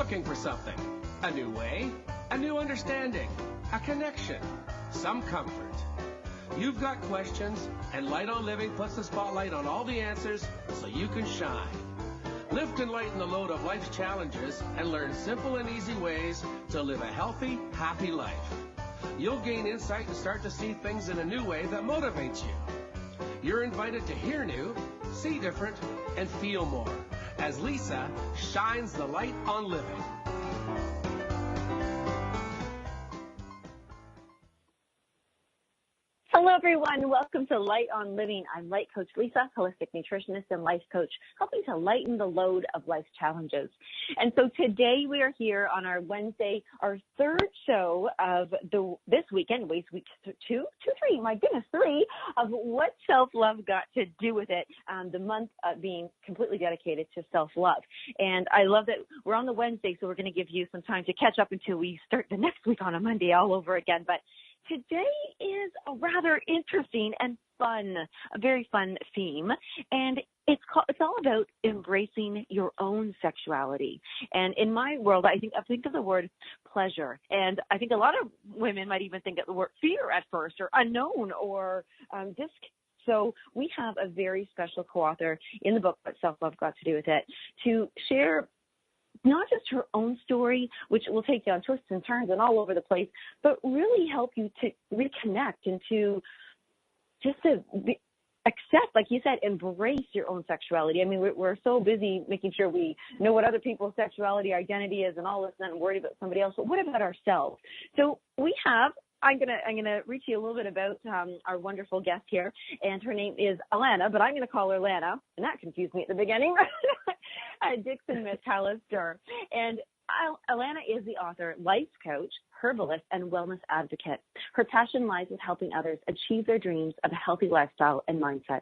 looking for something. A new way, a new understanding, a connection, some comfort. You've got questions, and Light on Living puts the spotlight on all the answers so you can shine. Lift and lighten the load of life's challenges and learn simple and easy ways to live a healthy, happy life. You'll gain insight and start to see things in a new way that motivates you. You're invited to hear new, see different, and feel more as Lisa shines the light on living. Hello, everyone. Welcome to Light on Living. I'm Light Coach Lisa, holistic nutritionist and life coach, helping to lighten the load of life's challenges. And so today we are here on our Wednesday, our third show of this weekend, week three, of what self-love got to do with it, the month being completely dedicated to self-love. And I love that we're on the Wednesday, so we're going to give you some time to catch up until we start the next week on a Monday all over again. But today is a rather interesting and fun, a very fun theme, and it's all about embracing your own sexuality. And in my world, I think of the word pleasure, and I think a lot of women might even think of the word fear at first, or unknown, or So we have a very special co-author in the book, What Self-Love Got to Do with It, to share not just her own story, which will take you on twists and turns and all over the place, but really help you to reconnect and to just to accept, like you said, embrace your own sexuality. I mean, we're so busy making sure we know what other people's sexuality, identity is and all this and worried about somebody else, but what about ourselves? So we have I'm gonna reach you a little bit about our wonderful guest here, and her name is Alana, but I'm gonna call her Lana, and that confused me at the beginning. Dixon-McAllister, and Alana is the author, life coach, herbalist, and wellness advocate. Her passion lies with helping others achieve their dreams of a healthy lifestyle and mindset.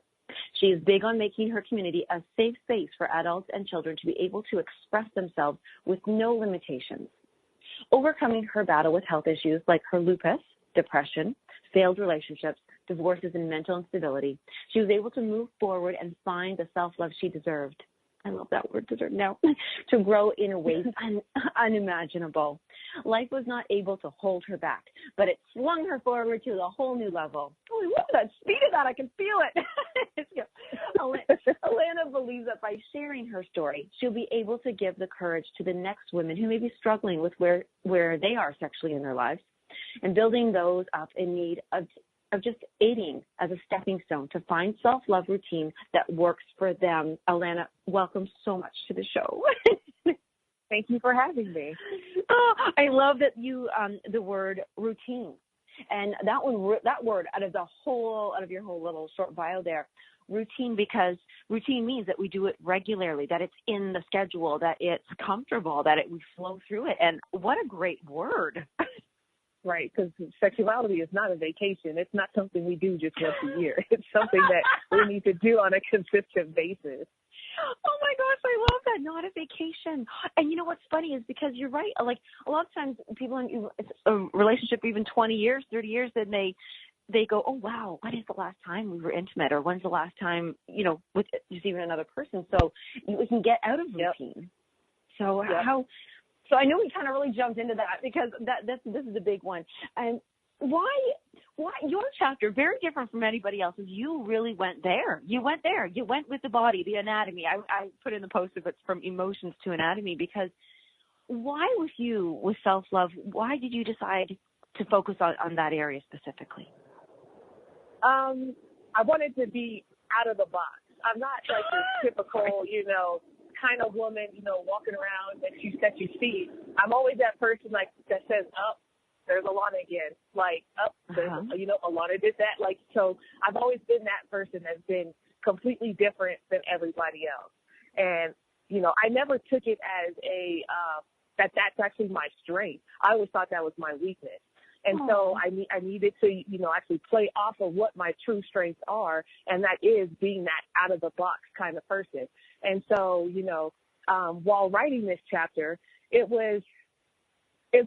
She is big on making her community a safe space for adults and children to be able to express themselves with no limitations. Overcoming her battle with health issues like her lupus, depression, failed relationships, divorces, and mental instability, she was able to move forward and find the self-love she deserved. I love that word, deserve now, to grow in ways unimaginable. Life was not able to hold her back, but it swung her forward to a whole new level. Oh, I love that speed of that. I can feel it. Alana believes that by sharing her story, she'll be able to give the courage to the next women who may be struggling with where they are sexually in their lives, and building those up in need of just aiding as a stepping stone to find self-love routine that works for them. Alana, welcome so much to the show. Thank you for having me. Oh, I love that you, the word routine, and that word out of your whole little short bio there, routine, because routine means that we do it regularly, that it's in the schedule, that it's comfortable, that we flow through it. And what a great word. Right, because sexuality is not a vacation. It's not something we do just once a year. It's something that we need to do on a consistent basis. Oh, my gosh, I love that. Not a vacation. And you know what's funny is because you're right. Like, a lot of times people in a relationship, even 20 years, 30 years, then they go, oh, wow, when is the last time we were intimate? Or when's the last time, with just even another person? So we can get out of routine. Yep. So So I know we kind of really jumped into that because this is a big one. And why your chapter, very different from anybody else's, you really went there. You went there. You went with the body, the anatomy. I put in the post of it's from emotions to anatomy, because why with you, with self-love, why did you decide to focus on that area specifically? I wanted to be out of the box. I'm not like the typical, kind of woman, walking around that you set your feet. I'm always that person like that says, "Up, there's Alana again." Like, "Up, there's, Alana did that." Like, so I've always been that person that's been completely different than everybody else. And I never took it as that's actually my strength. I always thought that was my weakness. And so I needed to, actually play off of what my true strengths are, and that is being that out-of-the-box kind of person. And so, while writing this chapter, it's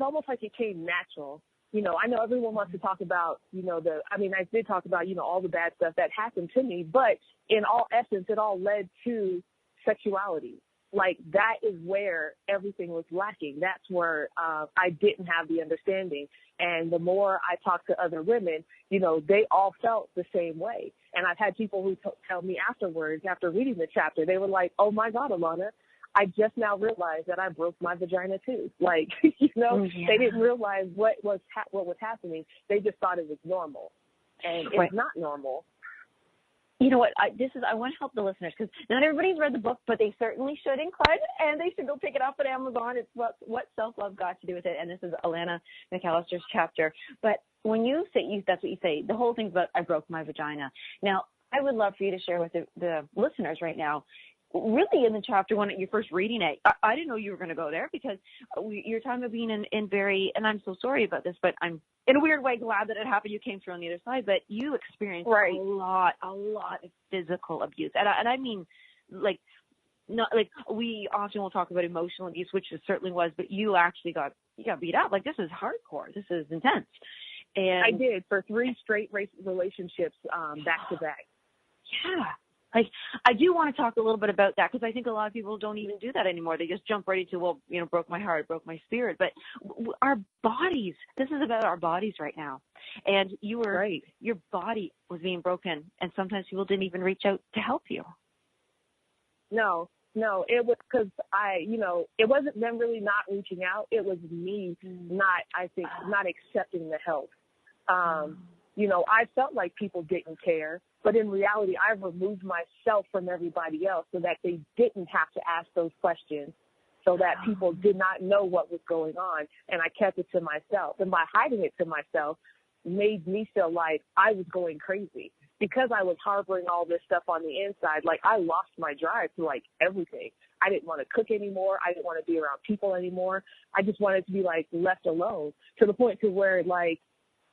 almost like it came natural. I know everyone wants to talk about, I did talk about, all the bad stuff that happened to me, but in all essence, it all led to sexuality. like, that is where everything was lacking. That's where I didn't have the understanding. And the more I talked to other women, you know, they all felt the same way. And I've had people who tell me afterwards, after reading the chapter, they were like, oh, my God, Alana, I just now realized that I broke my vagina, too. Like, you know, they didn't realize what was happening. They just thought it was normal. And it's not normal. You know what? I want to help the listeners, because not everybody's read the book, but they certainly should and could, and they should go pick it up at Amazon. It's what self-love got to do with it, and this is Alana McAllister's chapter. But when you say, that's what you say, the whole thing's about I broke my vagina. Now, I would love for you to share with the listeners right now, really in the chapter when you're first reading it, I didn't know you were going to go there, because you're talking about being in very, and I'm so sorry about this, but I'm in a weird way glad that it happened. You came through on the other side, but you experienced a lot of physical abuse. And I mean, like, not like we often will talk about emotional abuse, which it certainly was, but you actually got beat up. Like, this is hardcore. This is intense. And I did for 3 straight relationships back to back. Yeah. Like, I do want to talk a little bit about that, because I think a lot of people don't even do that anymore. They just jump right into, well, you know, broke my heart, broke my spirit. But our bodies, this is about our bodies right now. And you were, your body was being broken, and sometimes people didn't even reach out to help you. No, it was because it wasn't them really not reaching out. It was me not accepting the help. You know, I felt like people didn't care, but in reality, I removed myself from everybody else so that they didn't have to ask those questions, so that people did not know what was going on, and I kept it to myself. And by hiding it to myself made me feel like I was going crazy, because I was harboring all this stuff on the inside. Like, I lost my drive to, like, everything. I didn't want to cook anymore. I didn't want to be around people anymore. I just wanted to be, like, left alone, to the point to where, like,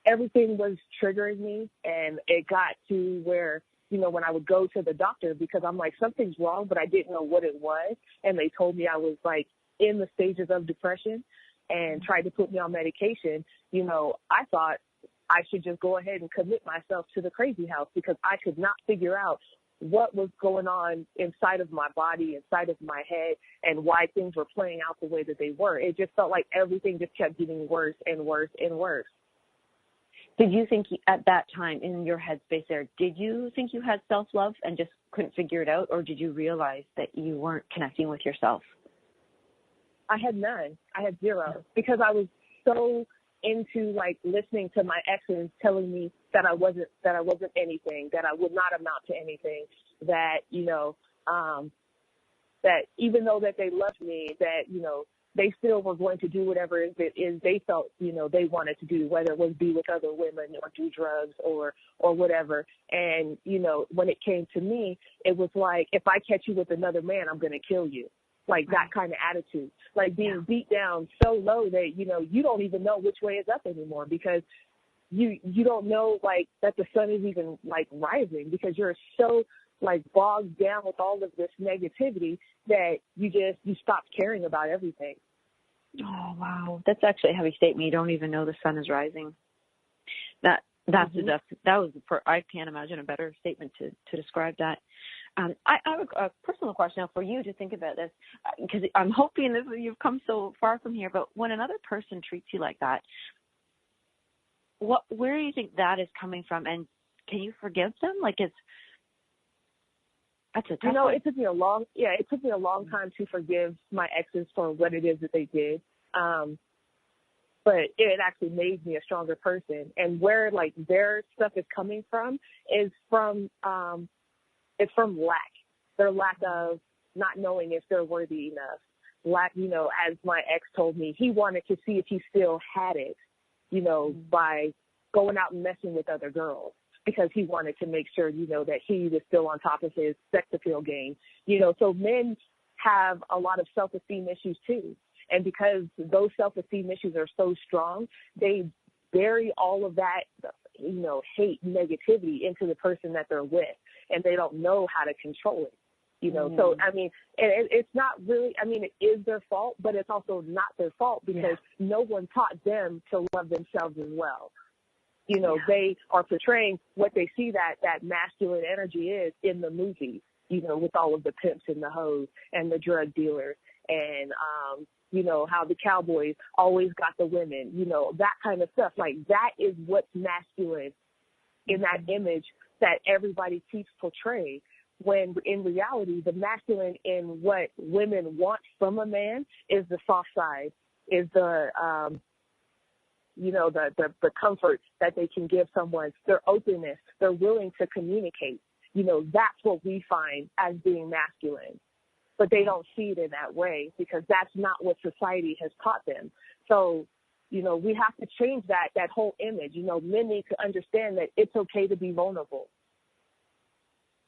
everything was triggering me, and it got to where, you know, when I would go to the doctor, because I'm like, something's wrong, but I didn't know what it was, and they told me I was, like, in the stages of depression and tried to put me on medication, you know, I thought I should just go ahead and commit myself to the crazy house, because I could not figure out what was going on inside of my body, inside of my head, and why things were playing out the way that they were. It just felt like everything just kept getting worse and worse and worse. Did you think at that time in your headspace there, did you think you had self-love and just couldn't figure it out, or did you realize that you weren't connecting with yourself? I had none. I had zero, because I was so into, like, listening to my exes telling me that I wasn't anything, that I would not amount to anything, that, you know, that even though that they loved me, that, you know, they still were going to do whatever it is they felt, you know, they wanted to do, whether it was be with other women or do drugs or whatever. And, you know, when it came to me, it was like, if I catch you with another man, I'm going to kill you. Like, that kind of attitude, like being beat down so low that, you know, you don't even know which way is up anymore, because you don't know, like, that the sun is even, like, rising, because you're so, like, bogged down with all of this negativity that you stop caring about everything. Oh, wow. That's actually a heavy statement. You don't even know the sun is rising. That was I can't imagine a better statement to describe that. I have a personal question now for you to think about this, because I'm hoping that you've come so far from here, but when another person treats you like that, where do you think that is coming from, and can you forgive them? Like, that's a tough one. It took me a long time to forgive my exes for what it is that they did. But it actually made me a stronger person. And where, like, their stuff is coming from is from lack. Their lack of not knowing if they're worthy enough. Lack, you know, as my ex told me, he wanted to see if he still had it, you know, by going out and messing with other girls, because he wanted to make sure, you know, that he was still on top of his sex appeal game. You know, so men have a lot of self-esteem issues too. And because those self-esteem issues are so strong, they bury all of that, you know, hate, negativity into the person that they're with, and they don't know how to control it. You know, so, I mean, it's not really, I mean, it is their fault, but it's also not their fault, because no one taught them to love themselves as well. You know, they are portraying what they see that masculine energy is in the movies. with all of the pimps and the hoes and the drug dealers and, how the cowboys always got the women, that kind of stuff. Like, that is what's masculine in that image that everybody keeps portraying, when in reality, the masculine in what women want from a man is the soft side, is the comfort that they can give someone, their openness, their willing to communicate. That's what we find as being masculine. But they don't see it in that way because that's not what society has taught them. So, we have to change that whole image. Men need to understand that it's okay to be vulnerable.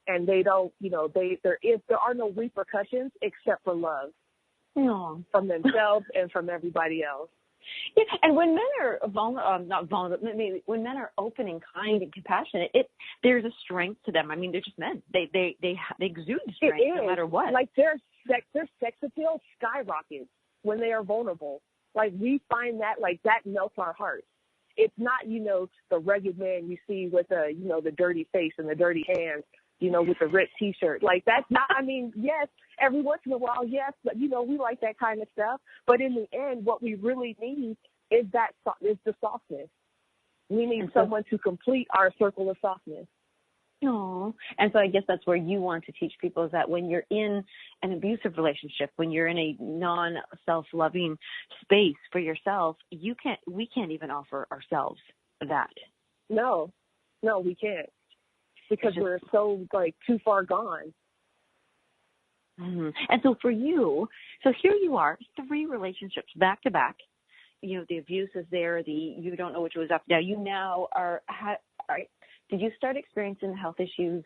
And they don't, there are no repercussions except for love. No. From themselves and from everybody else. Yeah, and when men are not vulnerable, maybe when men are open and kind and compassionate, there's a strength to them. I mean, they're just men. They exude strength no matter what. Like their sex appeal skyrockets when they are vulnerable. Like we find that melts our hearts. It's not, the rugged man you see with the dirty face and the dirty hands, with the ripped T-shirt. Like that's not, yes, every once in a while, yes, but we like that kind of stuff. But in the end, what we really need is the softness. We need someone to complete our circle of softness. Oh, and so I guess that's where you want to teach people, is that when you're in an abusive relationship, when you're in a non-self-loving space for yourself, we can't even offer ourselves that. No, we can't, because we're so too far gone. Mm-hmm. And so for you, here you are, 3 relationships back to back. The abuse is there. You don't know which was up. Now you are. Did you start experiencing health issues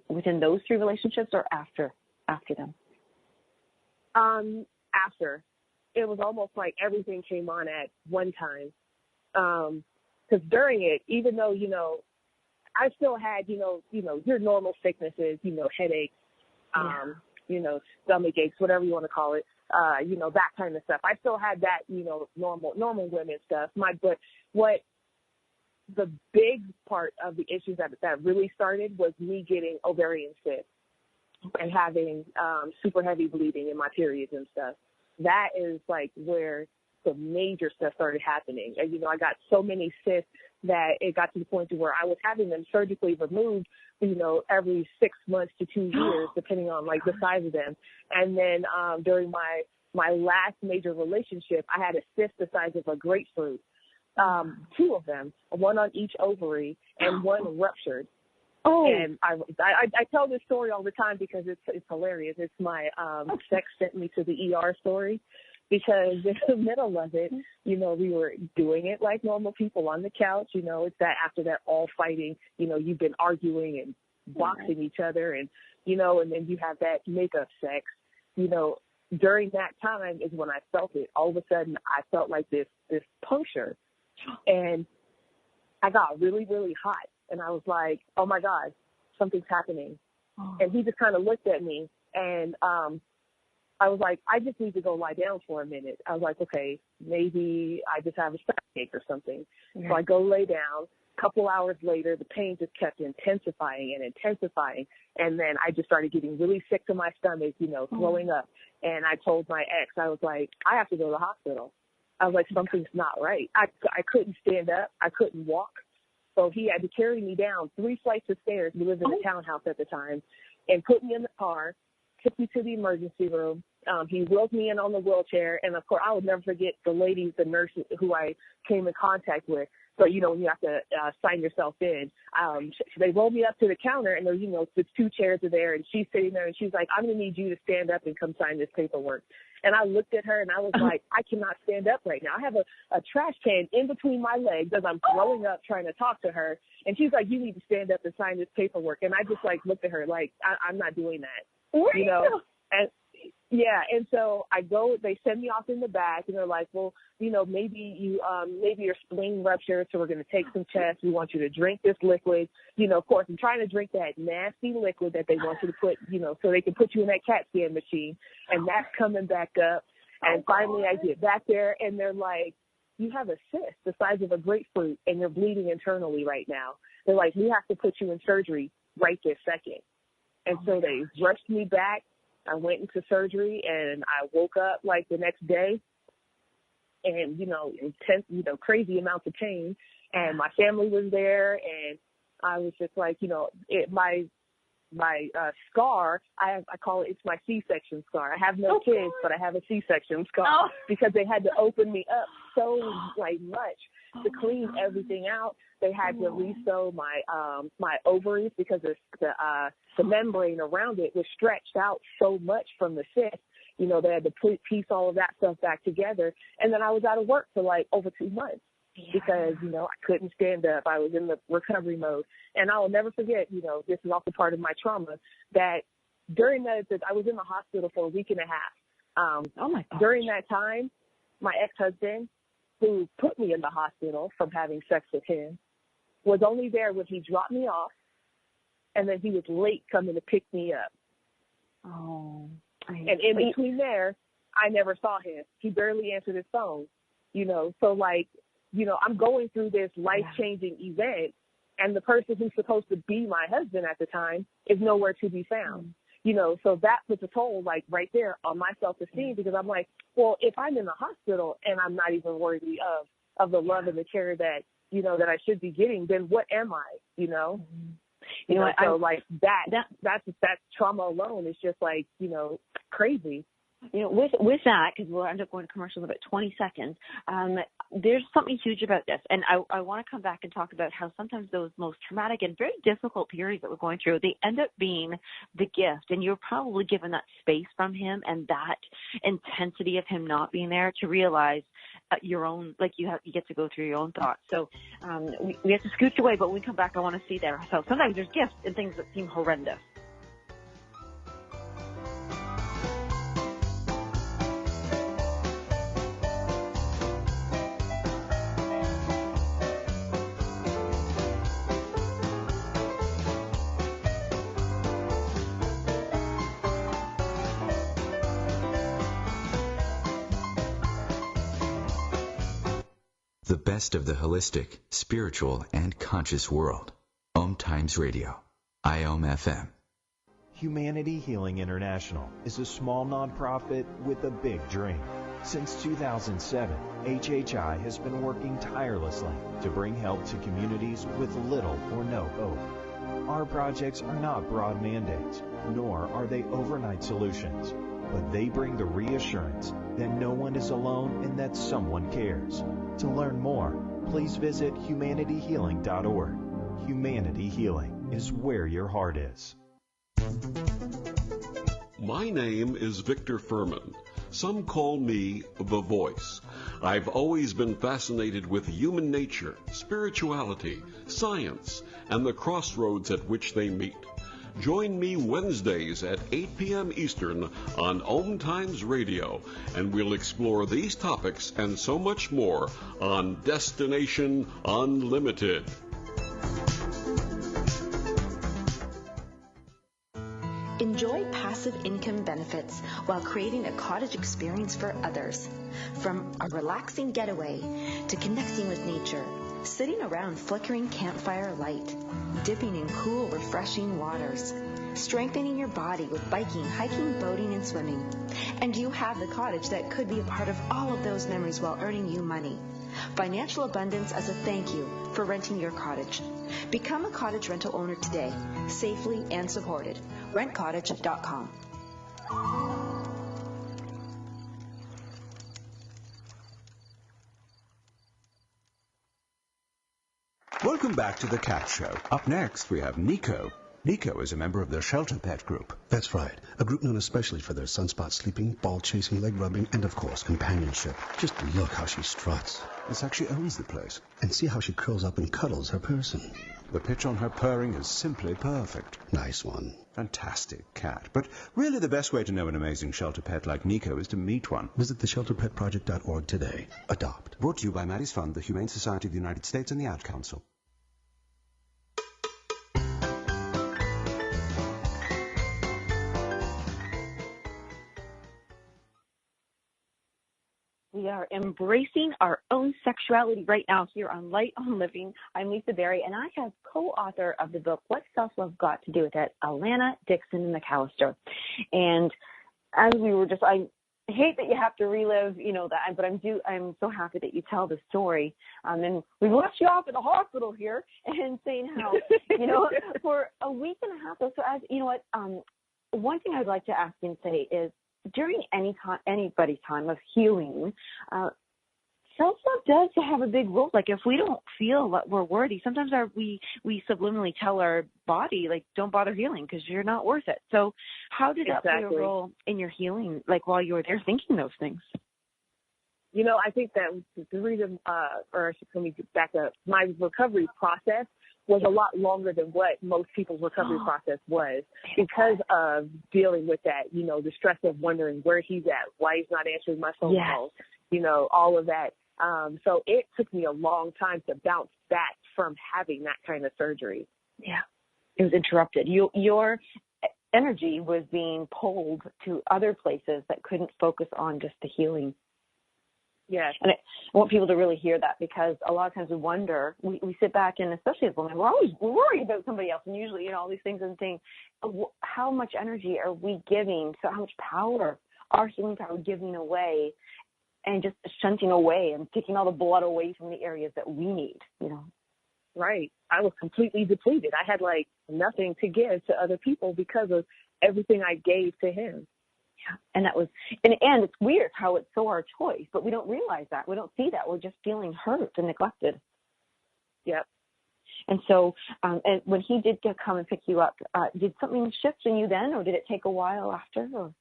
within those 3 relationships or after them? After. It was almost like everything came on at one time. Because during it, even though, I still had, your normal sicknesses, headaches, stomach aches, whatever you want to call it, that kind of stuff. I still had that, normal women stuff. But what the big part of the issues that really started was me getting ovarian cysts and having super heavy bleeding in my periods and stuff. That is where the major stuff started happening. And, I got so many cysts that it got to the point to where I was having them surgically removed, every 6 months to 2 years, depending on the size of them. And then during my last major relationship, I had a cyst the size of a grapefruit. 2 of them, one on each ovary, and one ruptured. Oh. And I tell this story all the time because it's hilarious. It's my sex sent me to the ER story, because in the middle of it, we were doing it like normal people on the couch. It's that after that all fighting, you've been arguing and boxing each other, and and then you have that makeup sex. During that time is when I felt it. All of a sudden, I felt like this puncture. And I got really, really hot. And I was like, oh, my God, something's happening. Oh. And he just kind of looked at me. And I was like, I just need to go lie down for a minute. I was like, okay, maybe I just have a stomach ache or something. Yeah. So I go lay down. A couple hours later, the pain just kept intensifying and intensifying. And then I just started getting really sick to my stomach, throwing up. And I told my ex, I was like, I have to go to the hospital. I was like, something's not right. I couldn't stand up. I couldn't walk. So he had to carry me down 3 flights of stairs. We lived in a townhouse at the time, and put me in the car, took me to the emergency room. He wheeled me in on the wheelchair. And, of course, I would never forget the nurse who I came in contact with. So, you have to sign yourself in. They rolled me up to the counter, and, the 2 chairs are there, and she's sitting there, and she's like, I'm going to need you to stand up and come sign this paperwork. And I looked at her, and I was like, I cannot stand up right now. I have a trash can in between my legs as I'm throwing up trying to talk to her. And she's like, you need to stand up and sign this paperwork. And I just, looked at her like, I'm not doing that, And yeah, and so I go, they send me off in the back, and they're like, well, maybe your spleen ruptured, so we're going to take some tests. We want you to drink this liquid. Of course, I'm trying to drink that nasty liquid that they want you to put, so they can put you in that CAT scan machine, and that's coming back up. And finally I get back there, and they're like, you have a cyst the size of a grapefruit, and you're bleeding internally right now. They're like, we have to put you in surgery right this second. And so they rushed me back. I went into surgery, and I woke up like the next day and, intense, crazy amounts of pain. And my family was there, and I was just like, my scar, I call it's my C-section scar. I have no kids, but I have a C-section scar because they had to open me up so much to clean everything out. They had to resew my ovaries because the membrane around it was stretched out so much from the cyst. They had to piece all of that stuff back together. And then I was out of work for over 2 months. Because, I couldn't stand up. I was in the recovery mode. And I will never forget, this is also part of my trauma, that during I was in the hospital for a week and a half. Oh, my God. During that time, my ex-husband, who put me in the hospital from having sex with him, was only there when he dropped me off, and then he was late coming to pick me up. Oh. And in between there, I never saw him. He barely answered his phone, so I'm going through this life-changing event, and the person who's supposed to be my husband at the time is nowhere to be found. So that puts a toll, right there on my self-esteem, because I'm like, well, if I'm in the hospital and I'm not even worthy of the love and the care that, that I should be getting, then what am I, that's trauma alone is just crazy. With that, because we'll end up going to commercials in about 20 seconds, there's something huge about this. And I want to come back and talk about how sometimes those most traumatic and very difficult periods that we're going through, they end up being the gift. And you're probably given that space from him and that intensity of him not being there to realize your own, you get to go through your own thoughts. So we have to scooch away, but when we come back, I want to see there. So sometimes there's gifts and things that seem horrendous. The best of the holistic, spiritual, and conscious world. OMTimes Radio. IOM-FM. Humanity Healing International is a small nonprofit with a big dream. Since 2007, HHI has been working tirelessly to bring help to communities with little or no hope. Our projects are not broad mandates, nor are they overnight solutions, but they bring the reassurance that no one is alone and that someone cares. To learn more, please visit humanityhealing.org. Humanity Healing is where your heart is. My name is Victor Furman. Some call me the Voice. I've always been fascinated with human nature, spirituality, science, and the crossroads at which they meet. Join me Wednesdays at 8 p.m. Eastern on OMTimes Radio, and we'll explore these topics and so much more on Destination Unlimited. Enjoy passive income benefits while creating a cottage experience for others. From a relaxing getaway to connecting with nature, sitting around flickering campfire light, dipping in cool, refreshing waters, strengthening your body with biking, hiking, boating, and swimming. And you have the cottage that could be a part of all of those memories while earning you money. Financial abundance as a thank you for renting your cottage. Become a cottage rental owner today, safely and supported. RentCottage.com. Welcome back to The Cat Show. Up next, we have Nico. Nico is a member of the Shelter Pet Group. That's right. A group known especially for their sunspot sleeping, ball chasing, leg rubbing, and of course, companionship. Just look how she struts. It's like she owns the place. And see how she curls up and cuddles her person. The pitch on her purring is simply perfect. Nice one. Fantastic cat. But really the best way to know an amazing shelter pet like Nico is to meet one. Visit theshelterpetproject.org today. Adopt. Brought to you by Maddie's Fund, the Humane Society of the United States, and the Ad Council. We are embracing our own sexuality right now here on Light on Living. I'm Lisa Berry, and I have co-author of the book, What's Self-Love Got to Do with It, Alana Dixon-McAllister. And as we were just, I hate that you have to relive, that, but I'm so happy that you tell the story. And we've left you off at the hospital here and saying how, for a week and a half. So as one thing I'd like to ask you and say is, during anybody's time of healing, self-love does have a big role. Like, if we don't feel that we're worthy, sometimes we subliminally tell our body, like, don't bother healing because you're not worth it. So how did that play a role in your healing, like, while you were there thinking those things? I think that the reason, let me back up, my recovery process was a lot longer than what most people's recovery process was, because of dealing with that, the stress of wondering where he's at, why he's not answering my phone calls, all of that. So it took me a long time to bounce back from having that kind of surgery. Yeah. It was interrupted. Your energy was being pulled to other places that couldn't focus on just the healing. Yes. And I want people to really hear that, because a lot of times we wonder, we sit back, and especially as women, we're always worried about somebody else, and usually, all these things, and think, how much energy are we giving? So how much power, our healing power, giving away, and just shunting away and taking all the blood away from the areas that we need, Right. I was completely depleted. I had nothing to give to other people because of everything I gave to him. Yeah. And it's weird how it's so our choice, but we don't realize that. We don't see that. We're just feeling hurt and neglected. Yep. And so, and when he did come and pick you up, did something shift in you then, or did it take a while after? Or?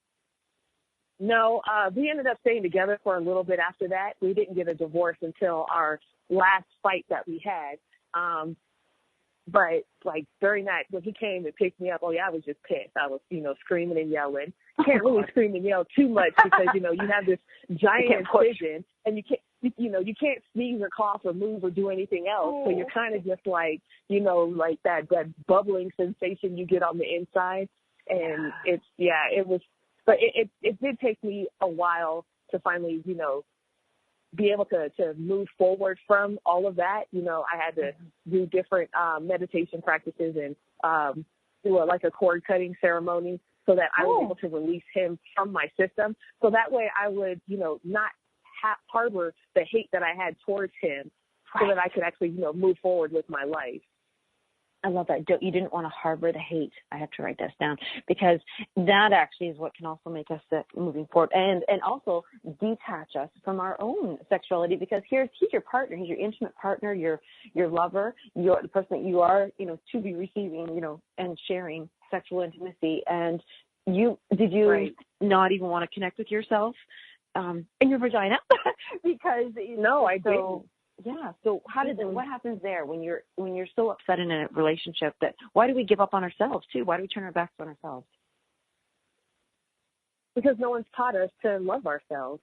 No, we ended up staying together for a little bit after that. We didn't get a divorce until our last fight that we had. But during that, when he came and picked me up, I was just pissed. I was, screaming and yelling. You can't really scream and yell too much because, you have this giant incision, and you can't sneeze or cough or move or do anything else. So you're kind of just that bubbling sensation you get on the inside. And but it did take me a while to finally, be able to move forward from all of that. I had to do different meditation practices and do a cord cutting ceremony so that I was able to release him from my system. So that way I would, not harbor the hate that I had towards him, so that I could actually, move forward with my life. I love that. You didn't want to harbor the hate. I have to write this down, because that actually is what can also make us sick moving forward, and also detach us from our own sexuality, because he's your partner. He's your intimate partner, your lover, the person that you are, to be receiving, and sharing sexual intimacy. And did you not even want to connect with yourself in your vagina? Because no, I didn't. Yeah. So what happens there when you're so upset in a relationship? Why do we give up on ourselves too? Why do we turn our backs on ourselves? Because no one's taught us to love ourselves.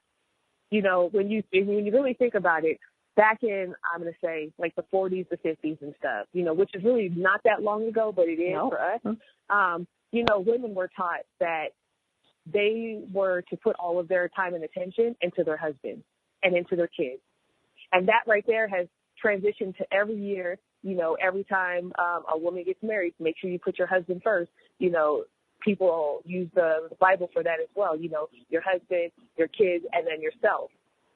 When you really think about it, back in, I'm going to say, the 40s, the 50s and stuff, which is really not that long ago, but it is for us. Women were taught that they were to put all of their time and attention into their husband and into their kids. And that right there has transitioned to every year, every time a woman gets married, make sure you put your husband first. People use the Bible for that as well, your husband, your kids, and then yourself.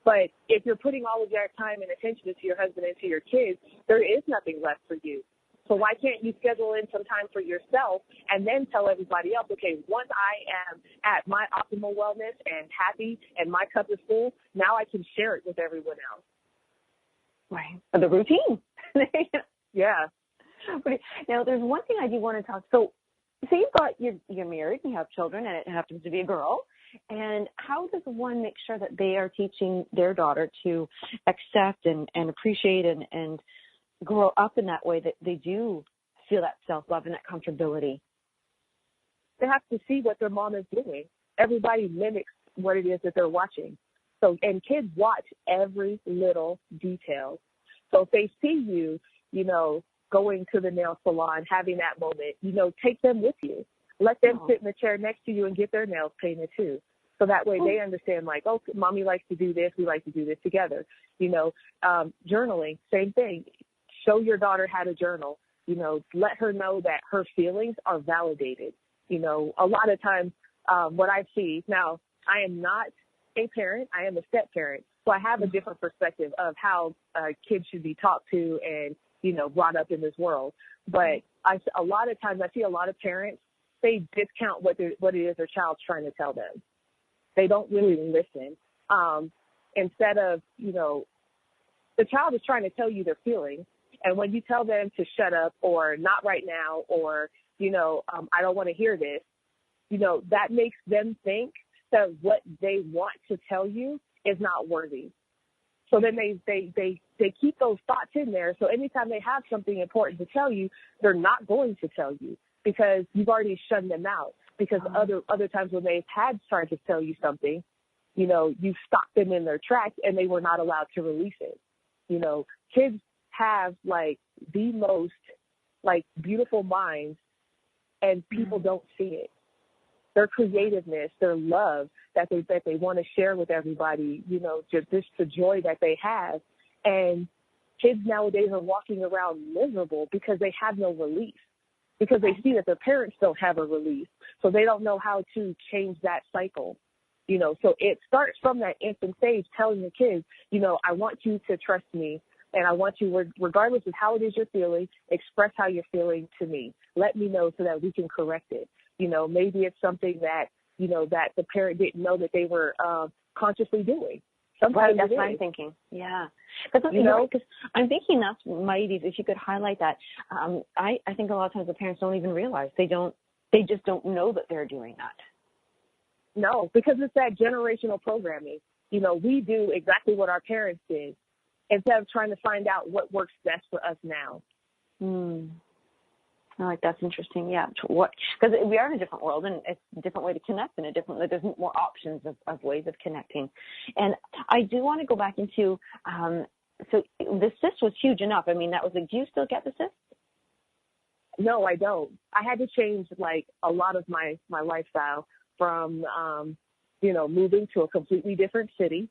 But if you're putting all of your time and attention into your husband and to your kids, there is nothing left for you. So why can't you schedule in some time for yourself and then tell everybody else, okay, once I am at my optimal wellness and happy and my cup is full, now I can share it with everyone else. Right. The routine. Yeah. Now, there's one thing I do want to talk. So, say you're married and you have children, and it happens to be a girl. And how does one make sure that they are teaching their daughter to accept and appreciate and grow up in that way, that they do feel that self-love and that comfortability? They have to see what their mom is doing. Everybody mimics what it is that they're watching. So, and kids watch every little detail. So if they see you, going to the nail salon, having that moment, take them with you. Let them sit in the chair next to you and get their nails painted too. So that way they understand, like, oh, mommy likes to do this. We like to do this together. Journaling, same thing. Show your daughter how to journal. Let her know that her feelings are validated. A lot of times what I see, now I am not a parent, I am a step parent. So I have a different perspective of how kids should be talked to and, brought up in this world. But a lot of times I see a lot of parents, they discount what it is their child's trying to tell them. They don't really listen. Instead of, the child is trying to tell you their feelings. And when you tell them to shut up or not right now or, I don't want to hear this, that makes them think that what they want to tell you is not worthy. So then they keep those thoughts in there. So anytime they have something important to tell you, they're not going to tell you because you've already shut them out. Because other times when they've had tried to tell you something, you stopped them in their tracks and they were not allowed to release it. Kids have like the most like beautiful minds and people don't see it. Their creativeness, their love that they want to share with everybody, just the joy that they have. And kids nowadays are walking around miserable because they have no release, because they see that their parents don't have a release. So they don't know how to change that cycle. So it starts from that infant stage telling the kids, I want you to trust me. And I want you, regardless of how it is you're feeling, express how you're feeling to me. Let me know so that we can correct it. Maybe it's something that, that the parent didn't know that they were consciously doing. Sometimes that's what I'm thinking. Yeah. Because I'm thinking that's mighty, if you could highlight that. I think a lot of times the parents don't even realize. They just don't know that they're doing that. No, because it's that generational programming. We do exactly what our parents did, instead of trying to find out what works best for us now. That's interesting. Yeah. Because we are in a different world and it's a different way to connect and there's more options of ways of connecting. And I do want to go back into, so the cyst was huge enough. I mean, do you still get the cyst? No, I don't. I had to change like a lot of my lifestyle from, moving to a completely different city,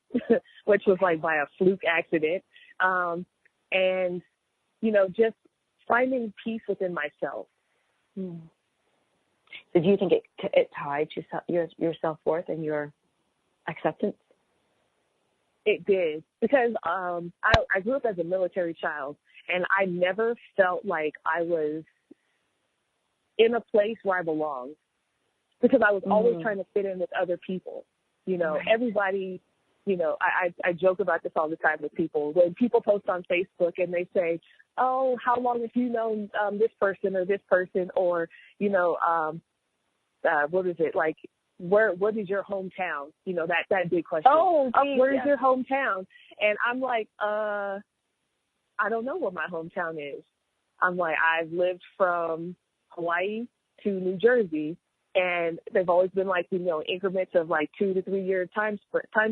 which was like by a fluke accident. And, just finding peace within myself. So do you think it tied to your self-worth and your acceptance? It did, because I grew up as a military child, and I never felt like I was in a place where I belonged, because I was always trying to fit in with other people. Everybody, I joke about this all the time with people. When people post on Facebook and they say, oh, how long have you known this person or this person, or, what is it, like, what is your hometown? That big question. Where's your hometown? And I'm like, I don't know what my hometown is. I'm like, I've lived from Hawaii to New Jersey, and they've always been like, increments of like 2 to 3 year time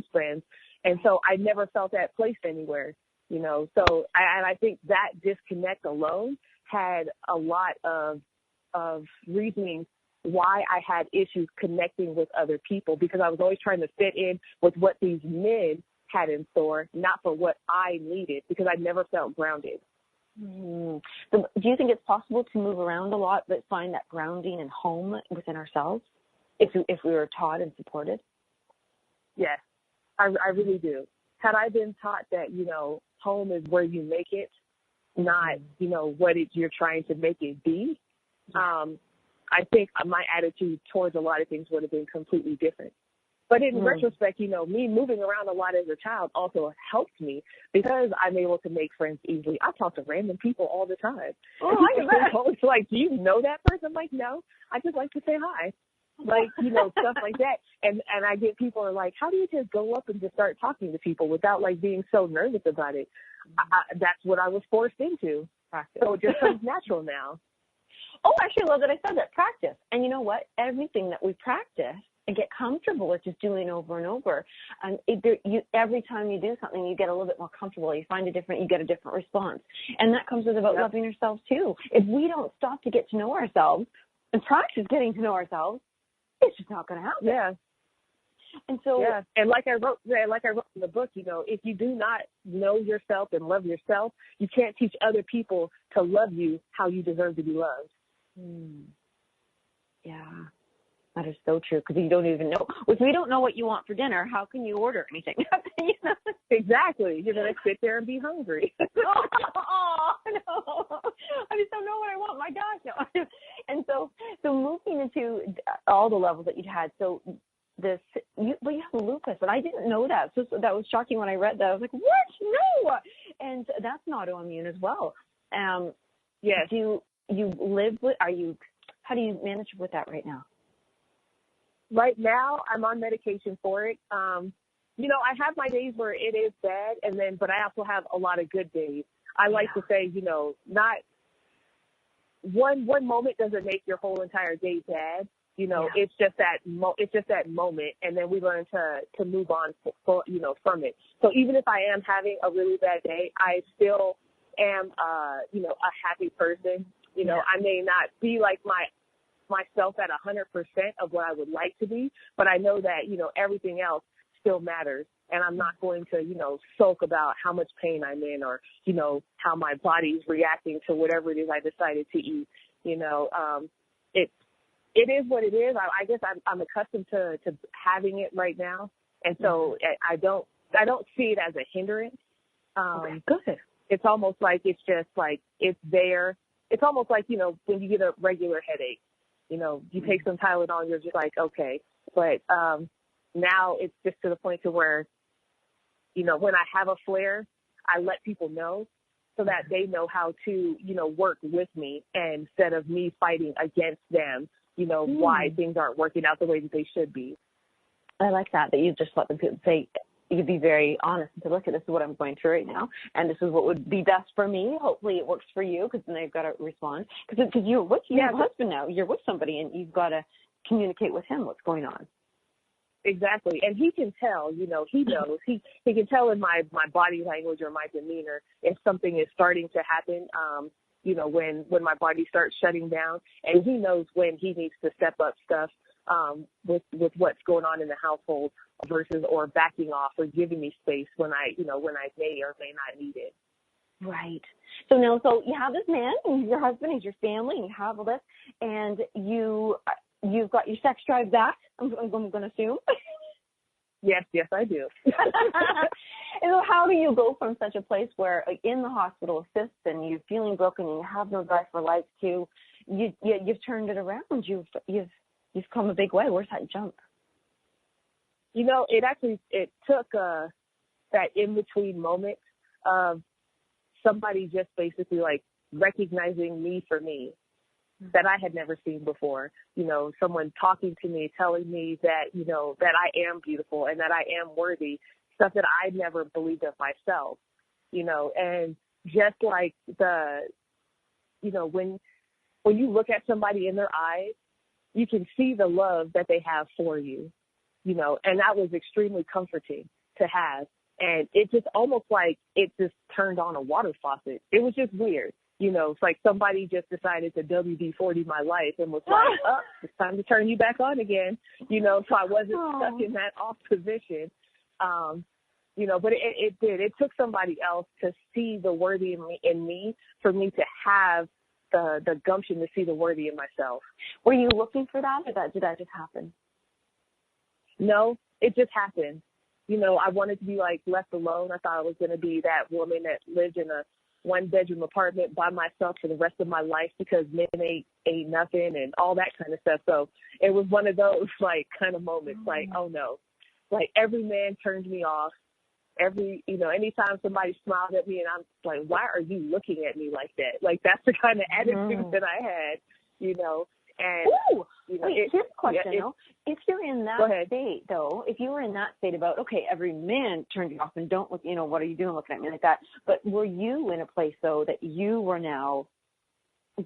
spans. And so I never felt that place anywhere, so I think that disconnect alone had a lot of reasoning why I had issues connecting with other people, because I was always trying to fit in with what these men had in store, not for what I needed, because I never felt grounded. So do you think it's possible to move around a lot but find that grounding and home within ourselves if we were taught and supported? Yes, I really do. Had I been taught that, home is where you make it, not, what you're trying to make it be, I think my attitude towards a lot of things would have been completely different. But in retrospect, me moving around a lot as a child also helped me, because I'm able to make friends easily. I talk to random people all the time. It's like, do you know that person? I'm like, no, I just like to say hi. Like, stuff like that. And I get people are like, how do you just go up and just start talking to people without like being so nervous about it? That's what I was forced into. Practice. So it just comes natural now. Oh, I actually love that I said that. Practice. And you know what? Everything that we practice and get comfortable with just doing over and over. And every time you do something, you get a little bit more comfortable. You get a different response. And that comes with about loving ourselves too. If we don't stop to get to know ourselves and practice getting to know ourselves, it's just not going to happen. Yeah. And so, yeah, and like I wrote in the book, if you do not know yourself and love yourself, you can't teach other people to love you how you deserve to be loved. Yeah, that is so true, because you don't even know. If we don't know what you want for dinner, how can you order anything? Exactly. You're going to sit there and be hungry. Oh, no. I just don't know what I want. My gosh. No. And so moving into all the levels that you'd had, so you have lupus, and I didn't know that. So that was shocking when I read that. I was like, what? No. And that's not autoimmune as well. Yes. Do you live with, how do you manage with that right now? Right now, I'm on medication for it. I have my days where it is bad, but I also have a lot of good days. I like to say, not one moment doesn't make your whole entire day bad. It's just that moment, and then we learn to move on from it. So even if I am having a really bad day, I still am a happy person. I may not be like myself at 100% of what I would like to be, but I know that everything else still matters, and I'm not going to sulk about how much pain I'm in, or how my body's reacting to whatever it is I decided to eat. It is what it is. I guess I'm accustomed to having it right now, and so I don't see it as a hindrance. Good. It's almost like it's just like it's there. It's almost like when you get a regular headache, you take some Tylenol, and you're just like, okay, but now it's just to the point to where when I have a flare, I let people know so that they know how to work with me, instead of me fighting against them. Why things aren't working out the way that they should be. I like that you just let them say, you could be very honest and say, look, this is what I'm going through right now, and this is what would be best for me. Hopefully it works for you, because then they've got to respond. Because you're with your husband now. You're with somebody, and you've got to communicate with him what's going on. Exactly. And he can tell, he knows. He can tell in my body language or my demeanor if something is starting to happen, when my body starts shutting down. And he knows when he needs to step up stuff with what's going on in the household versus or backing off or giving me space when I may or may not need it. Right. So you have this man, and your husband, and your family, and you have all this, and you've got your sex drive back, I'm going to assume. Yes, I do. And so how do you go from such a place where in the hospital, cysts, and you're feeling broken, and you have no drive for life, to you've turned it around. You've come a big way. Where's that jump? It took that in-between moment of somebody just basically like recognizing me for me that I had never seen before. Someone talking to me, telling me that, that I am beautiful and that I am worthy, stuff that I never believed of myself, and just like when you look at somebody in their eyes, you can see the love that they have for you, and that was extremely comforting to have. And it just almost like it just turned on a water faucet. It was just weird. It's like somebody just decided to WD-40 my life and was like, oh, it's time to turn you back on again. So I wasn't stuck in that off position. But it did. It took somebody else to see the worthy in me for me to have the gumption to see the worthy in myself. Were you looking for that, or did that just happen? No, it just happened. I wanted to be like left alone. I thought I was going to be that woman that lived in a one-bedroom apartment by myself for the rest of my life because men ain't nothing and all that kind of stuff. So it was one of those like kind of moments like, oh no, like every man turned me off. Anytime somebody smiled at me and I'm like, why are you looking at me like that? Like that's the kind of attitude that I had, and wait, here's a question though. If you're in that state though, if you were in that state about, okay, every man turned you off and don't look, what are you doing looking at me like that? But were you in a place though that you were now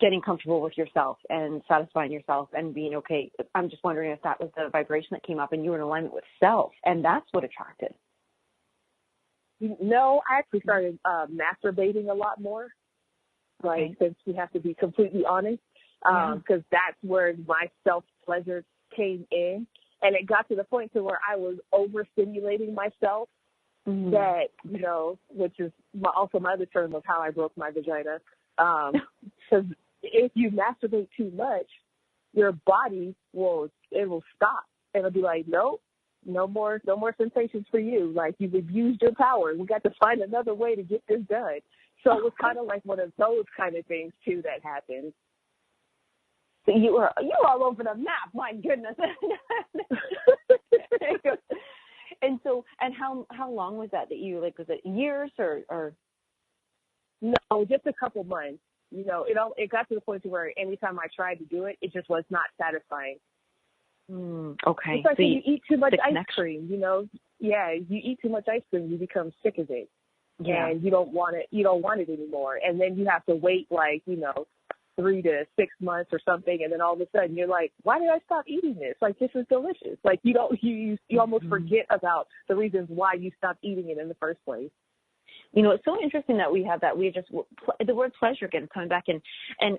getting comfortable with yourself and satisfying yourself and being okay? I'm just wondering if that was the vibration that came up and you were in alignment with self, and that's what attracted. No, I actually started masturbating a lot more, since we have to be completely honest, because that's where my self-pleasure came in. And it got to the point to where I was overstimulating myself. That, you know, which is also my other term of how I broke my vagina. Because if you masturbate too much, your body will stop. And it'll be like, nope, no more sensations for you. Like, you've abused your power. We got to find another way to get this done. So it was kind of like one of those kind of things too that happened. So you were all over the map. My goodness. And so, and how long was that you, like, was it years or? No, just a couple months. You know, it got to the point to where anytime I tried to do it, it just was not satisfying. Okay. It's like so when you eat too much ice cream, you know. Yeah, you eat too much ice cream, you become sick of it. Yeah. And you don't want it anymore. And then you have to wait, like, you know, 3 to 6 months or something, and then all of a sudden you're like, why did I stop eating this? Like, this is delicious. Like, you almost forget about the reasons why you stopped eating it in the first place. You know, it's so interesting that we have that. We just, the word pleasure again coming back in, and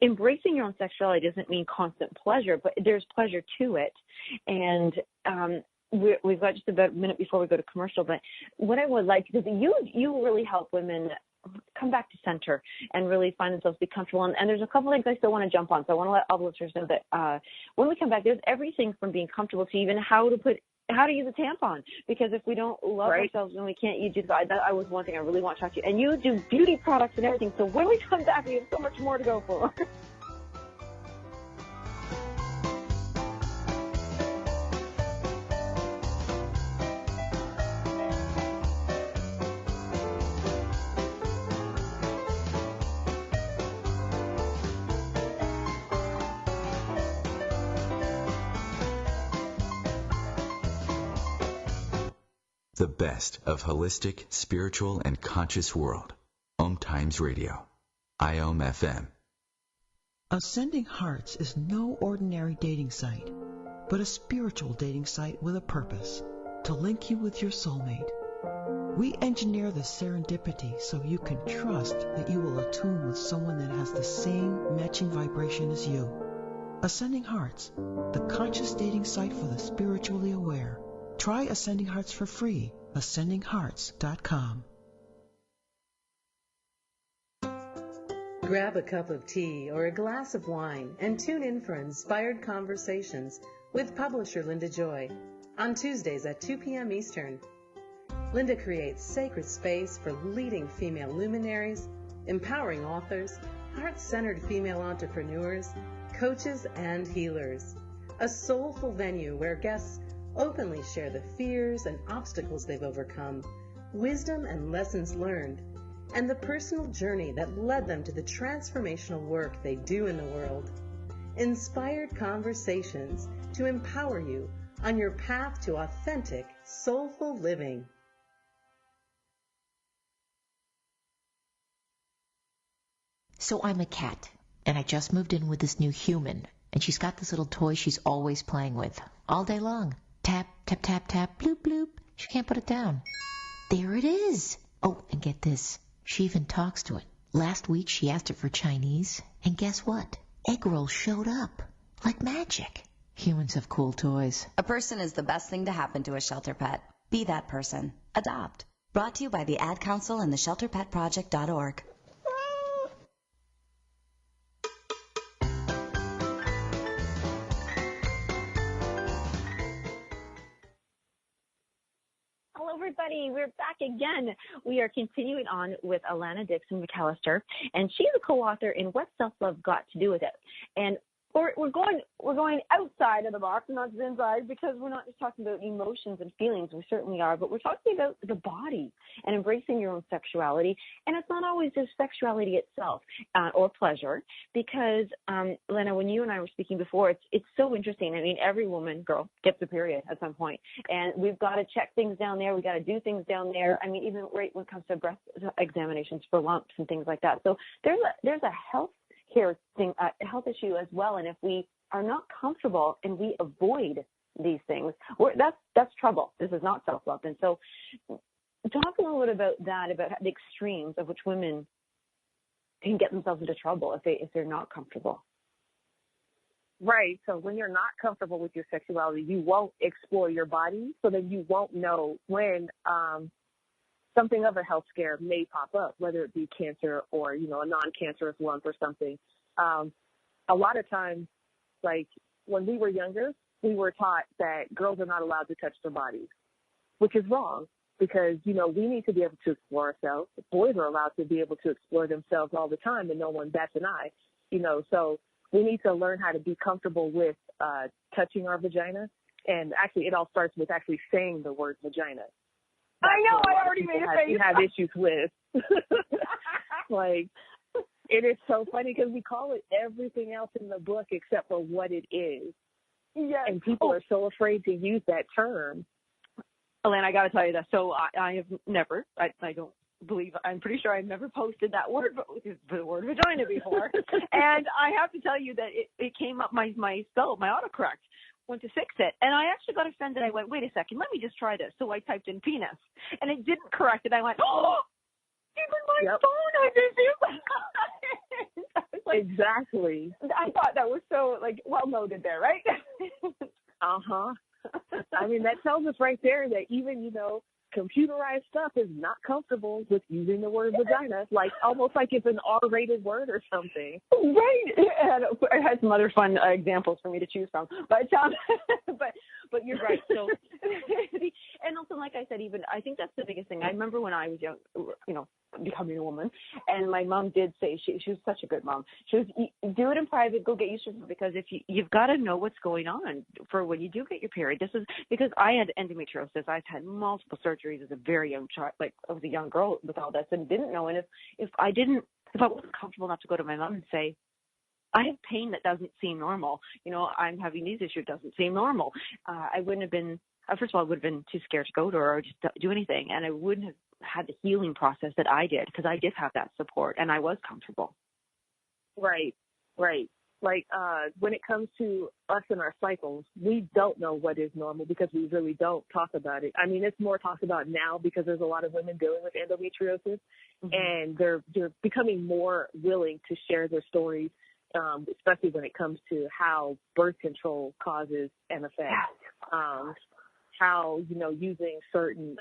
embracing your own sexuality doesn't mean constant pleasure, but there's pleasure to it. And we've got just about a minute before we go to commercial, but what I would like, because you really help women come back to center and really find themselves be comfortable. And there's a couple things I still want to jump on. So I want to let all the listeners know that when we come back, there's everything from being comfortable to even how to use a tampon. Because if we don't love ourselves and we can't use it, that was one thing I really want to talk to you. And you do beauty products and everything. So when we come back, we have so much more to go for. The best of holistic, spiritual, and conscious world. OMTimes Radio. IOM FM. Ascending Hearts is no ordinary dating site, but a spiritual dating site with a purpose, to link you with your soulmate. We engineer the serendipity so you can trust that you will attune with someone that has the same matching vibration as you. Ascending Hearts, the conscious dating site for the spiritually aware. Try Ascending Hearts for free. AscendingHearts.com. Grab a cup of tea or a glass of wine and tune in for Inspired Conversations with publisher Linda Joy on Tuesdays at 2 p.m. Eastern. Linda creates sacred space for leading female luminaries, empowering authors, heart-centered female entrepreneurs, coaches, and healers. A soulful venue where guests openly share the fears and obstacles they've overcome, wisdom and lessons learned, and the personal journey that led them to the transformational work they do in the world. Inspired Conversations to empower you on your path to authentic, soulful living. So I'm a cat, and I just moved in with this new human, and she's got this little toy she's always playing with, all day long. Tap, tap, tap, tap, bloop, bloop. She can't put it down. There it is. Oh, and get this. She even talks to it. Last week she asked it for Chinese, and guess what? Egg rolls showed up. Like magic. Humans have cool toys. A person is the best thing to happen to a shelter pet. Be that person. Adopt. Brought to you by the Ad Council and the ShelterPetProject.org. Everybody, we're back again. We are continuing on with Alana Dixon-McAllister, and she's a co-author in What Self-Love Got to Do with It. And we're going outside of the box, not just inside, because we're not just talking about emotions and feelings. We certainly are, but we're talking about the body and embracing your own sexuality. And it's not always just sexuality itself or pleasure, because Lena, when you and I were speaking before, it's so interesting. I mean, every woman, girl, gets a period at some point, and we've got to check things down there. We got to do things down there. I mean, even right when it comes to breast examinations for lumps and things like that. So there's a health health issue as well. And if we are not comfortable and we avoid these things, that's trouble. This is not self-love. And so talk a little bit about that, about the extremes of which women can get themselves into trouble if they're not comfortable. Right. So when you're not comfortable with your sexuality, you won't explore your body. So then you won't know when something of a health scare may pop up, whether it be cancer or, you know, a non-cancerous lump or something. A lot of times, like when we were younger, we were taught that girls are not allowed to touch their bodies, which is wrong because, you know, we need to be able to explore ourselves. Boys are allowed to be able to explore themselves all the time and no one bats an eye, you know, so we need to learn how to be comfortable with touching our vagina. And actually, it all starts with actually saying the word vagina. I know, I already made a face. You have issues with. Like, it is so funny because we call it everything else in the book except for what it is. Yes. And people are so afraid to use that term. Alana, I got to tell you that. So I have never, I don't believe, I'm pretty sure I've never posted that word, but the word vagina before. And I have to tell you that it came up, my autocorrect went to fix it. And I actually got offended. I went, wait a second, let me just try this. So I typed in penis and it didn't correct it. I went, oh, even my phone, I didn't do that. Like, exactly. I thought that was so, like, well noted there, right? Uh-huh. I mean, that tells us right there that even, you know, computerized stuff is not comfortable with using the word vagina, like almost like it's an R-rated word or something. Right. It had some other fun examples for me to choose from, but you're right. So, and also, like I said, even I think that's the biggest thing. I remember when I was young, you know, becoming a woman, and my mom did say she was such a good mom. She was, do it in private, go get used to it, because if you've got to know what's going on for when you do get your period. This is because I had endometriosis. I've had multiple surgeries as a very young child, like I was a young girl with all this, and didn't know. And if I wasn't comfortable enough to go to my mom and say, I have pain that doesn't seem normal, you know, I'm having these issues, doesn't seem normal, I wouldn't have been, first of all, I would have been too scared to go to her or just do anything. And I wouldn't have had the healing process that I did, because I did have that support and I was comfortable. Right. Like, when it comes to us and our cycles, we don't know what is normal because we really don't talk about it. I mean, it's more talked about now because there's a lot of women dealing with endometriosis, and they're becoming more willing to share their stories, especially when it comes to how birth control causes an effect. How, you know, using certain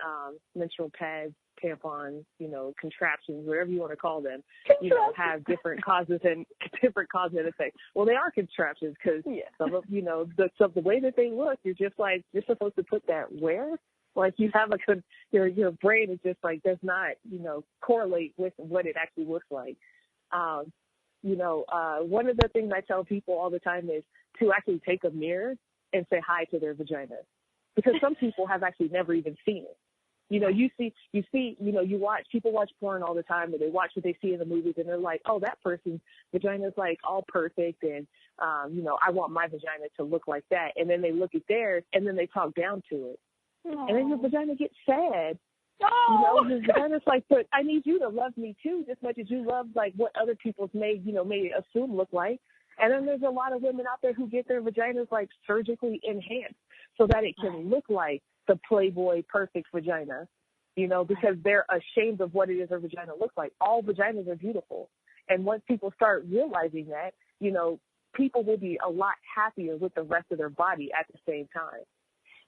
menstrual pads, tampons, you know, contraptions, whatever you want to call them, you know, have different causes and effects. Well, they are contraptions because some of, you know, the way that they look, you're just like, you're supposed to put that where? Like you have your brain is just like, does not, you know, correlate with what it actually looks like. You know, one of the things I tell people all the time is to actually take a mirror and say hi to their vagina. Because some people have actually never even seen it. You know, you see, you know, people watch porn all the time, or they watch what they see in the movies, and they're like, oh, that person's vagina is like all perfect, and, you know, I want my vagina to look like that. And then they look at theirs, and then they talk down to it. Aww. And then your vagina gets sad. You know, your vagina's like, but I need you to love me too, just as much as you love like what other people's may assume look like. And then there's a lot of women out there who get their vaginas like surgically enhanced so that it can look like the Playboy perfect vagina, you know, because they're ashamed of what it is their vagina looks like. All vaginas are beautiful. And once people start realizing that, you know, people will be a lot happier with the rest of their body at the same time.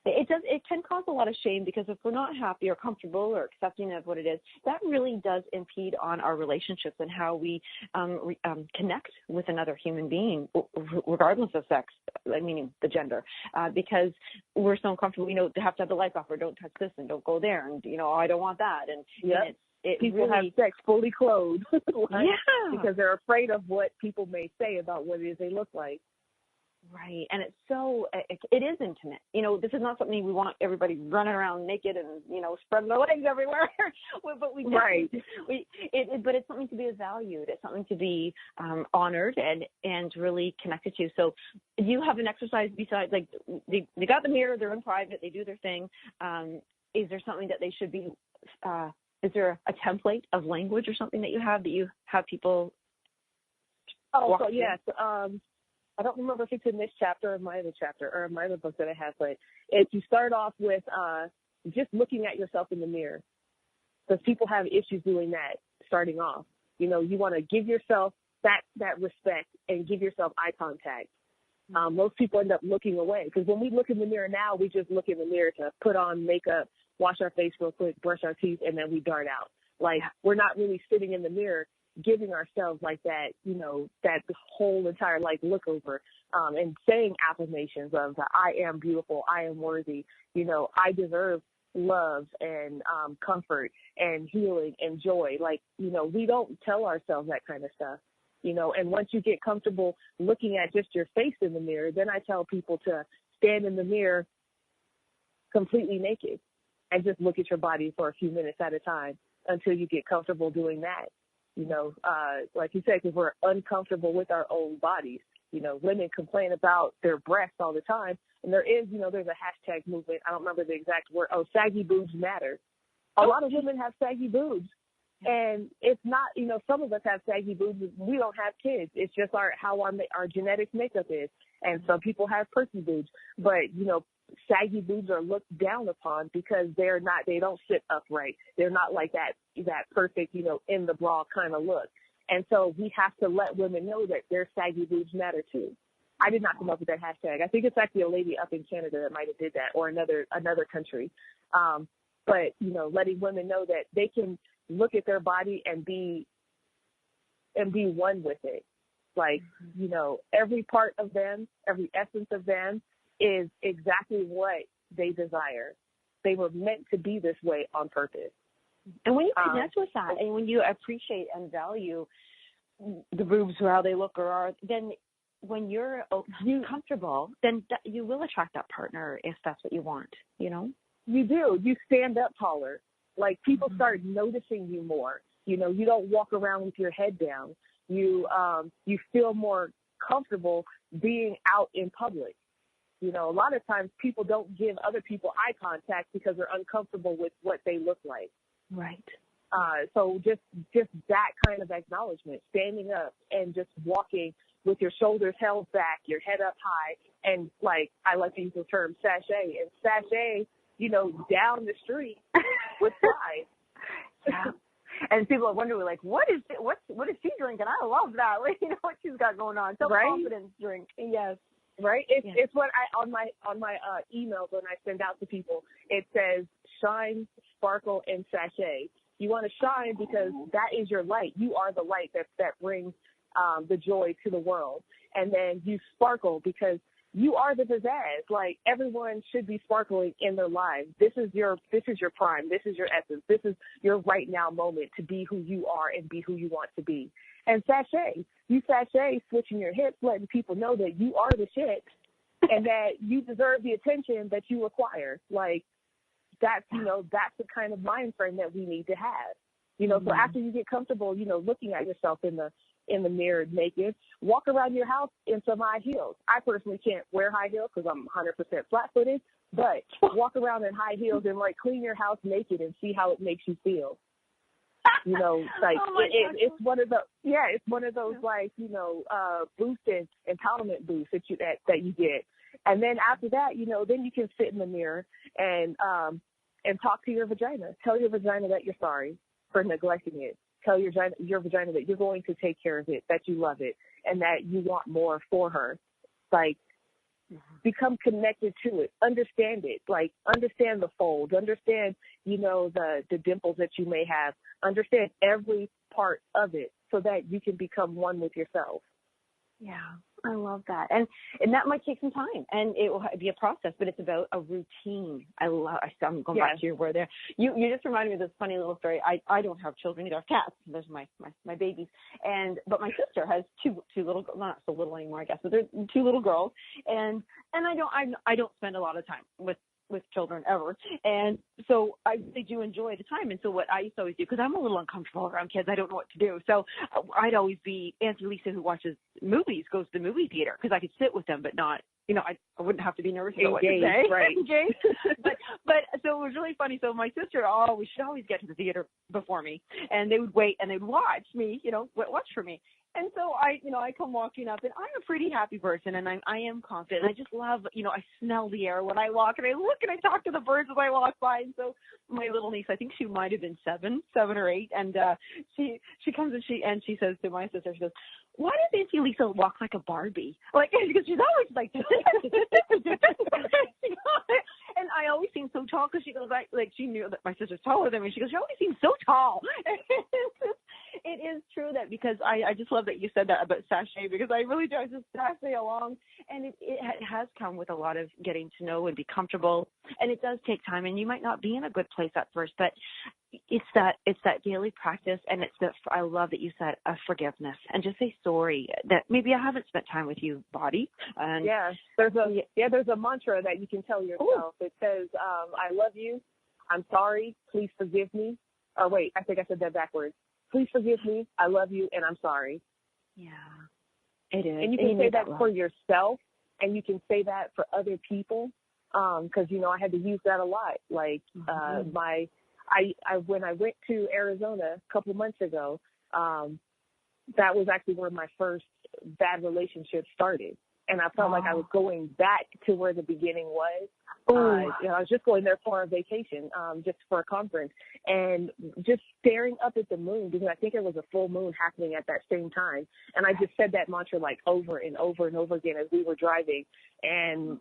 It can cause a lot of shame, because if we're not happy or comfortable or accepting of what it is, that really does impede on our relationships and how we connect with another human being, regardless of sex, meaning the gender, because we're so uncomfortable, you know, to have the lights off, or don't touch this and don't go there, and, you know, oh, I don't want that. And people really have sex fully clothed because they're afraid of what people may say about what it is they look like. Right. And it's so, it is intimate. You know, this is not something we want everybody running around naked and, you know, spreading their legs everywhere. But we but it's something to be valued. It's something to be honored and really connected to. So you have an exercise besides, like, they got the mirror, they're in private, they do their thing. Is there something that they should be, is there a template of language or something that you have people walk through? Yes. I don't remember if it's in this chapter or my other chapter or my other book that I have, but if you start off with just looking at yourself in the mirror, because people have issues doing that starting off. You know, you want to give yourself that respect and give yourself eye contact. Most people end up looking away because when we look in the mirror now, we just look in the mirror to put on makeup, wash our face real quick, brush our teeth, and then we dart out. Like, we're not really sitting in the mirror giving ourselves like that, you know, that whole entire like look over, and saying affirmations of I am beautiful, I am worthy, you know, I deserve love and comfort and healing and joy. Like, you know, we don't tell ourselves that kind of stuff, you know, and once you get comfortable looking at just your face in the mirror, then I tell people to stand in the mirror completely naked and just look at your body for a few minutes at a time until you get comfortable doing that. You know, like you said, because we're uncomfortable with our own bodies. You know, women complain about their breasts all the time. And there is, you know, there's a hashtag movement. I don't remember the exact word. Oh, saggy boobs matter. A lot of women have saggy boobs. And it's not, you know, some of us have saggy boobs. We don't have kids. It's just how our genetic makeup is. And some people have perky boobs. But, you know, saggy boobs are looked down upon because they don't sit upright. They're not like that perfect, you know, in the bra kind of look. And so we have to let women know that their saggy boobs matter too. I did not come up with that hashtag. I think it's actually a lady up in Canada that might have did that, or another country. But, you know, letting women know that they can look at their body and be one with it. Like, you know, every part of them, every essence of them is exactly what they desire. They were meant to be this way on purpose. And when you connect with that, and when you appreciate and value the boobs or how they look or are, then when you're comfortable, then you will attract that partner if that's what you want, you know? You do. You stand up taller. Like, people start noticing you more. You know, you don't walk around with your head down. You feel more comfortable being out in public. You know, a lot of times people don't give other people eye contact because they're uncomfortable with what they look like. Right. So just that kind of acknowledgement, standing up and just walking with your shoulders held back, your head up high, and like, I like to use the term sashay, and sashay, you know, down the street with pride. Yeah. And people are wondering, like, what is she drinking? I love that. Like, you know what she's got going on. Self-confidence drink. Yes. Right? It's what I on my emails when I send out to people, it says shine, sparkle, and sachet. You want to shine because that is your light. You are the light that brings the joy to the world. And then you sparkle because you are the pizzazz. Like, everyone should be sparkling in their lives. This is your prime. This is your essence. This is your right now moment to be who you are and be who you want to be. And sachet, switching your hips, letting people know that you are the shit and that you deserve the attention that you require. Like, that's, you know, that's the kind of mind frame that we need to have. You know, so after you get comfortable, you know, looking at yourself in the mirror naked, walk around your house in some high heels. I personally can't wear high heels because I'm 100% flat-footed, but walk around in high heels and, like, clean your house naked and see how it makes you feel. You know, like, it's one of those like, you know, boost and empowerment boosts that you get. And then after that, you know, then you can sit in the mirror and talk to your vagina. Tell your vagina that you're sorry for neglecting it. Tell your vagina that you're going to take care of it, that you love it, and that you want more for her. Like, become connected to it, understand it, like, understand the folds, understand, you know, the dimples that you may have, understand every part of it so that you can become one with yourself. Yeah, I love that. And that might take some time, and it will be a process, but it's about a routine. I'm going back to your word there. You just reminded me of this funny little story. I don't have children either. I have cats. Those are my babies. But my sister has two little, not so little anymore, I guess, but they're two little girls. And I don't spend a lot of time with children ever. And so I really do enjoy the time. And so what I used to always do, because I'm a little uncomfortable around kids, I don't know what to do. So I'd always be Auntie Lisa who watches movies, goes to the movie theater, because I could sit with them, but not, you know, I wouldn't have to be nervous about what to say. Right. Engaged. But so it was really funny. So my sister should always get to the theater before me, and they would wait and they'd watch me, you know, watch for me. And so I come walking up, and I'm a pretty happy person, and I am confident. I just love, I smell the air when I walk, and I look and I talk to the birds as I walk by. And so my little niece, I think she might have been seven or eight, and she comes and she says to my sister, she goes, "Why does Auntie Lisa walk like a Barbie?" Like, because she's always like, and I always seem so tall, because she goes, like she knew that my sister's taller than me. She goes, "You always seem so tall." It is true that, because I just love that you said that about sachet, because I really do. I just sashay along, and it has come with a lot of getting to know and be comfortable, and it does take time, and you might not be in a good place at first, but it's that daily practice, and I love that you said forgiveness, and just say sorry that maybe I haven't spent time with you, body. And there's a mantra that you can tell yourself. It says, "I love you. I'm sorry. Please forgive me." Or wait, I think I said that backwards. "Please forgive me. I love you, and I'm sorry." Yeah, it is. And you can say that for yourself, and you can say that for other people, because I had to use that a lot. Like when I went to Arizona a couple months ago, that was actually where my first bad relationship started. And I felt like I was going back to where the beginning was. I was just going there for a vacation, just for a conference, and just staring up at the moon, because I think it was a full moon happening at that same time. And I just said that mantra like over and over and over again as we were driving. And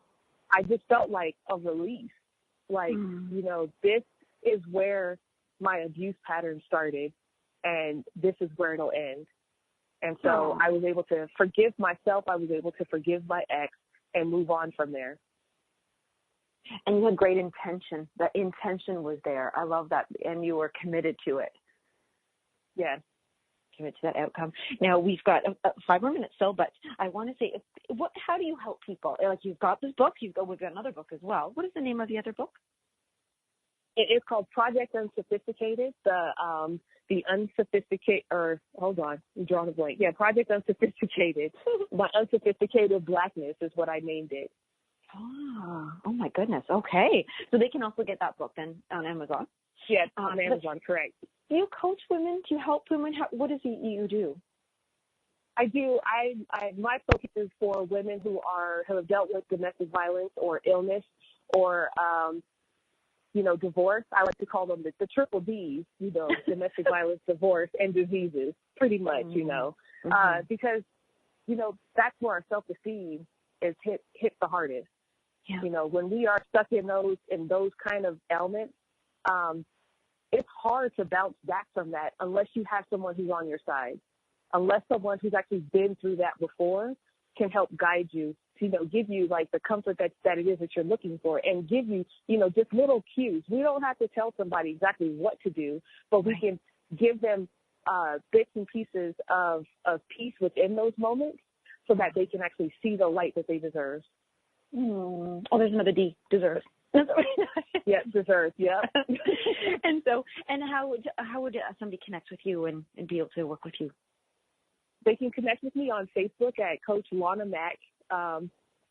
I just felt like a release. Like, this is where my abuse pattern started, and this is where it'll end. And so I was able to forgive myself. I was able to forgive my ex and move on from there. And you had great intention. The intention was there. I love that. And you were committed to it. Yes. Committed to that outcome. Now, we've got 5 more minutes still, but I want to say, how do you help people? Like, you've got this book. We've got another book as well. What is the name of the other book? It is called Project Unsophisticated. The unsophisticated, or hold on, I'm drawing a blank. Yeah, Project Unsophisticated. My unsophisticated blackness is what I named it. Oh my goodness. Okay. So they can also get that book then on Amazon? Yes, on Amazon, correct. Do you coach women? Do you help women? What is it you do? I do. My focus is for women who have dealt with domestic violence or illness or, divorce. I like to call them the triple Ds, domestic violence, divorce, and diseases, pretty much, because, that's where our self-esteem is hit the hardest. Yeah. When we are stuck in those kind of ailments, it's hard to bounce back from that unless you have someone who's on your side, unless someone who's actually been through that before can help guide you, to, give you like the comfort that it is that you're looking for, and give you, just little cues. We don't have to tell somebody exactly what to do, but we can give them bits and pieces of peace within those moments so that they can actually see the light that they deserve. Oh, there's another D, deserve. Yeah, deserve, yeah. And how would somebody connect with you and be able to work with you? They can connect with me on Facebook at Coach Alana Mac.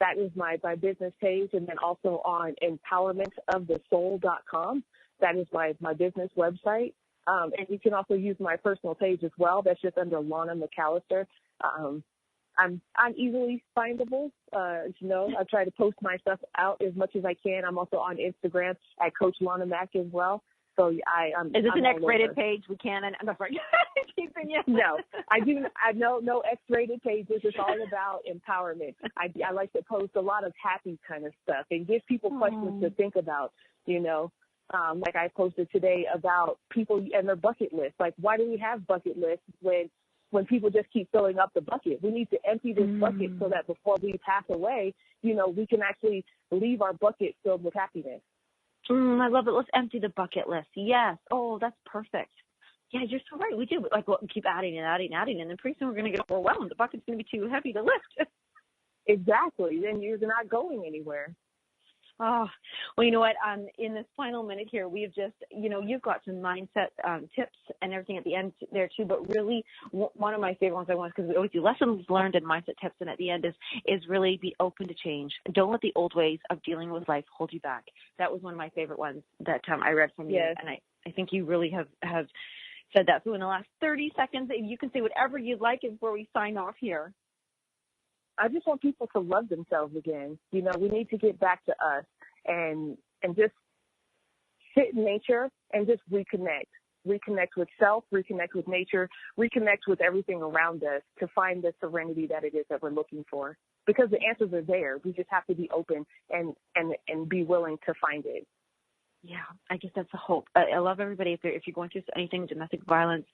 That is my business page, and then also on empowermentofthesoul.com. That is my business website. And you can also use my personal page as well. That's just under Alana McAllister. I'm easily findable. I try to post my stuff out as much as I can. I'm also on Instagram at Coach Alana Mac as well. So is this an X-rated page? We can. I'm sorry. No, I do. I know no X-rated pages. It's all about empowerment. I like to post a lot of happy kind of stuff and give people questions to think about. Like I posted today about people and their bucket list. Like, why do we have bucket lists when people just keep filling up the bucket? We need to empty this bucket so that before we pass away, we can actually leave our bucket filled with happiness. I love it. Let's empty the bucket list. Yes. Oh, that's perfect. Yeah, you're so right. We do. Like, keep adding and adding, and then pretty soon we're going to get overwhelmed. The bucket's going to be too heavy to lift. Exactly. Then you're not going anywhere. Oh, well, you know what? In this final minute here, we've just, you've got some mindset tips and everything at the end there too. But really, one of my favorite ones I want, because we always do lessons learned and mindset tips, and at the end is really be open to change. Don't let the old ways of dealing with life hold you back. That was one of my favorite ones that I read from you, and I think you really have said that. So in the last 30 seconds, you can say whatever you'd like before we sign off here. I just want people to love themselves again. You know, we need to get back to us and just sit in nature and just reconnect. Reconnect with self, reconnect with nature, reconnect with everything around us to find the serenity that it is that we're looking for. Because the answers are there. We just have to be open and be willing to find it. Yeah, I guess that's the hope. I love everybody. If you're going through anything, domestic violence,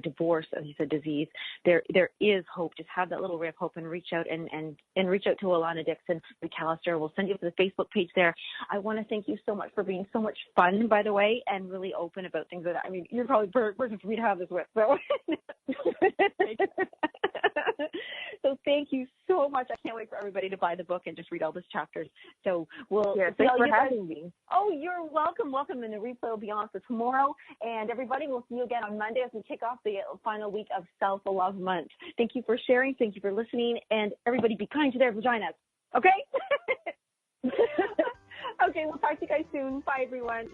divorce, as you said, disease, there is hope. Just have that little ray of hope and reach out and reach out to Alana Dixon-McAllister. We'll send you to the Facebook page there. I want to thank you so much for being so much fun, by the way, and really open about things like that. I mean, you're probably the person for me to have this with. So. So thank you so much. I can't wait for everybody to buy the book and just read all those chapters. So we'll thanks for having me. Oh, you're welcome. Welcome. And the replay will be on for tomorrow. And everybody, we'll see you again on Monday as we kick off the final week of Self-Love Month. Thank you for sharing. Thank you for listening. And everybody be kind to their vaginas. Okay? Okay, we'll talk to you guys soon. Bye, everyone.